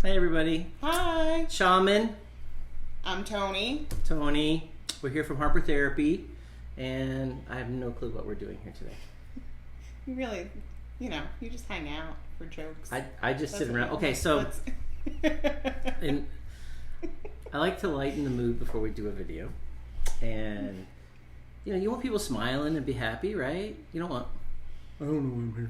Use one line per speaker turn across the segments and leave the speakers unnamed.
Hi, everybody.
Hi.
Shaman.
I'm Tony.
Tony. We're here from Harper Therapy, and I have no clue what we're doing here today.
You really, you just hang out for jokes.
I just sit around. Okay, so and I like to lighten the mood before we do a video, and you want people smiling and be happy, right? You don't want. I don't know I'm here.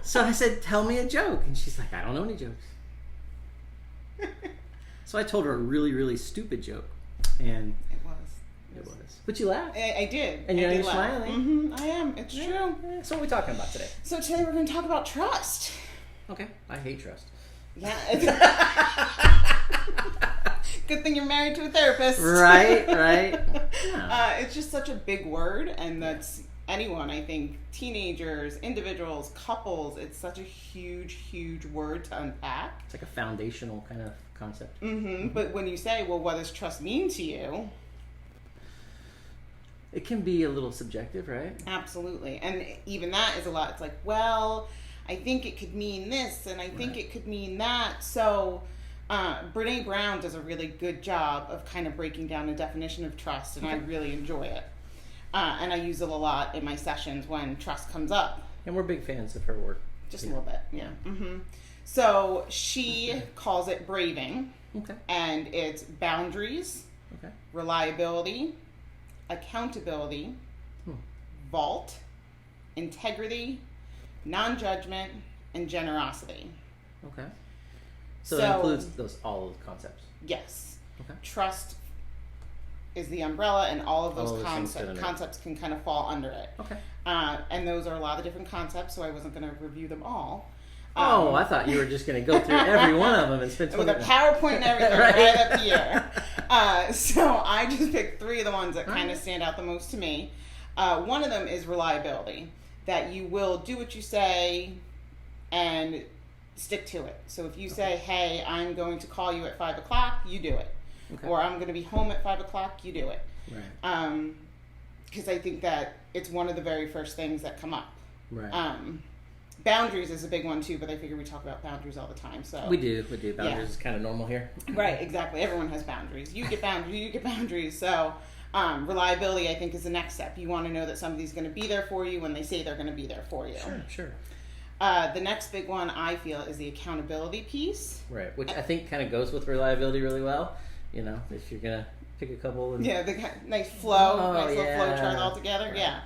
So I said, "Tell me a joke," and she's like, "I don't know any jokes." So I told her a really, really stupid joke, and
It was.
But you laughed.
I did.
And you're
laugh.
smiling.
Mm-hmm, I am. It's true.
Yeah. So what are we talking about today?
So today we're going to talk about trust.
Okay. I hate trust.
Yeah. Good thing you're married to a therapist.
Right. Yeah.
It's just such a big word, and that's anyone, I think, teenagers, individuals, couples. It's such a huge, huge word to unpack.
It's like a foundational kind of concept.
Mm-hmm. But when you say, well, what does trust mean to you?
It can be a little subjective, right?
Absolutely. And even that is a lot. It's like, well, I think it could mean this, and I think it could mean that. So Brene Brown does a really good job of kind of breaking down a definition of trust, and I really enjoy it. And I use it a lot in my sessions when trust comes up.
And we're big fans of her work.
Just a little bit, yeah. Mm-hmm. So she calls it braving.
Okay.
And it's boundaries, reliability, accountability, vault, integrity, non-judgment, and generosity.
Okay. So it includes all of the concepts.
Yes.
Okay.
Trust is the umbrella, and all of those
concepts
can kind of fall under it.
Okay.
And those are a lot of different concepts, so I wasn't going to review them all.
I thought you were just going to go through every one of them and spend 20
minutes. With a PowerPoint and everything right up here. So I just picked 3 of the ones that kind of stand out the most to me. One of them is reliability, that you will do what you say and stick to it. So if you say, hey, I'm going to call you at 5 o'clock, you do it. Okay. Or I'm going to be home at 5 o'clock, you do it. Right. Because I think that it's one of the very first things that come up. Right. Boundaries is a big one too, but I figure we talk about boundaries all the time. So
we do. Boundaries is kind of normal here.
Right, exactly. Everyone has boundaries. You get boundaries. So reliability, I think, is the next step. You want to know that somebody's going to be there for you when they say they're going to be there for you.
Sure.
The next big one I feel is the accountability piece. Right,
which I think kind of goes with reliability really well. If you're going to pick a couple. And...
Yeah, the nice flow, little flow chart all together. Right. Yeah.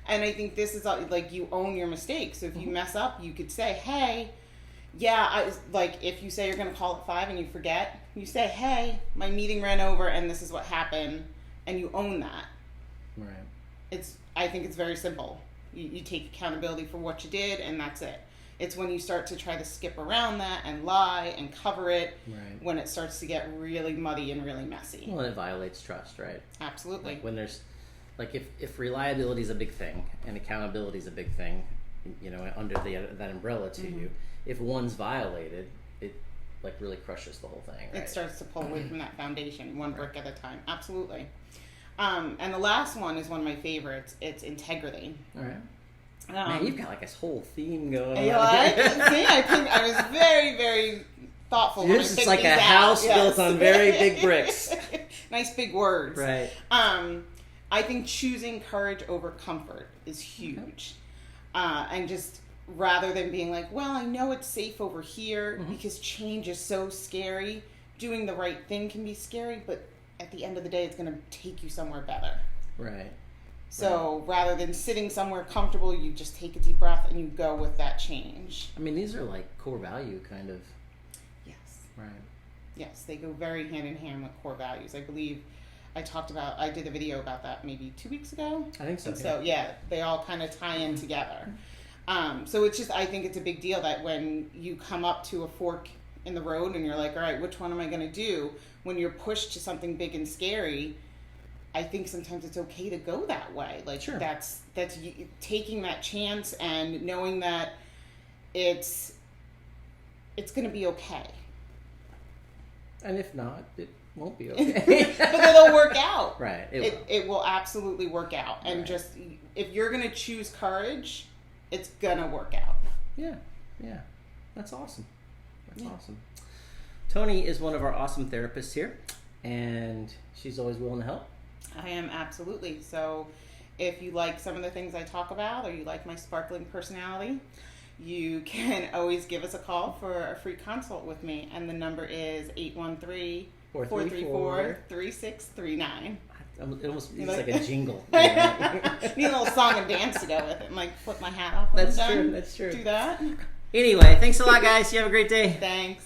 And I think this is like you own your mistakes. So if you mess up, you could say, hey, if you say you're going to call at 5 and you forget, you say, hey, my meeting ran over and this is what happened. And you own that. Right. I think it's very simple. You take accountability for what you did, and that's it. It's when you start to try to skip around that and lie and cover it, when it starts to get really muddy and really messy.
Well, it violates trust, right?
Absolutely.
Like when there's, if reliability is a big thing and accountability is a big thing, under that umbrella to you, if one's violated, it really crushes the whole thing. Right?
It starts to pull away from that foundation, one brick at a time. Absolutely. And the last one is one of my favorites. It's integrity. All right.
Man, you've got like this whole theme going on.
See, I was very, very thoughtful.
Yours is like a house built on very big bricks.
Nice big words.
Right.
I think choosing courage over comfort is huge. And just rather than being like, well, I know it's safe over here because change is so scary. Doing the right thing can be scary, but at the end of the day, it's going to take you somewhere better. Right. So rather than sitting somewhere comfortable, you just take a deep breath and you go with that change.
I mean, these are like core value kind of.
Yes.
Right.
Yes, they go very hand in hand with core values. I believe I did a video about that maybe 2 weeks ago.
I think so.
And so they all kind of tie in together. So it's just, I think it's a big deal that when you come up to a fork in the road and you're like, all right, which one am I going to do? When you're pushed to something big and scary, I think sometimes it's okay to go that way. That's taking that chance and knowing that it's going to be okay.
And if not, it won't be okay.
But it'll work out.
Right.
It will absolutely work out. And just, if you're going to choose courage, it's going to work out.
Yeah. That's awesome. That's awesome. Tony is one of our awesome therapists here, and she's always willing to help.
I am, absolutely. So if you like some of the things I talk about, or you like my sparkling personality, you can always give us a call for a free consult with me, and the number is 813-434-3639.
It almost feels like a jingle.
Need a little song and dance to go with it, and like flip my hat off.
That's true. That's true.
Do that.
Anyway, thanks a lot, guys. You have a great day.
Thanks.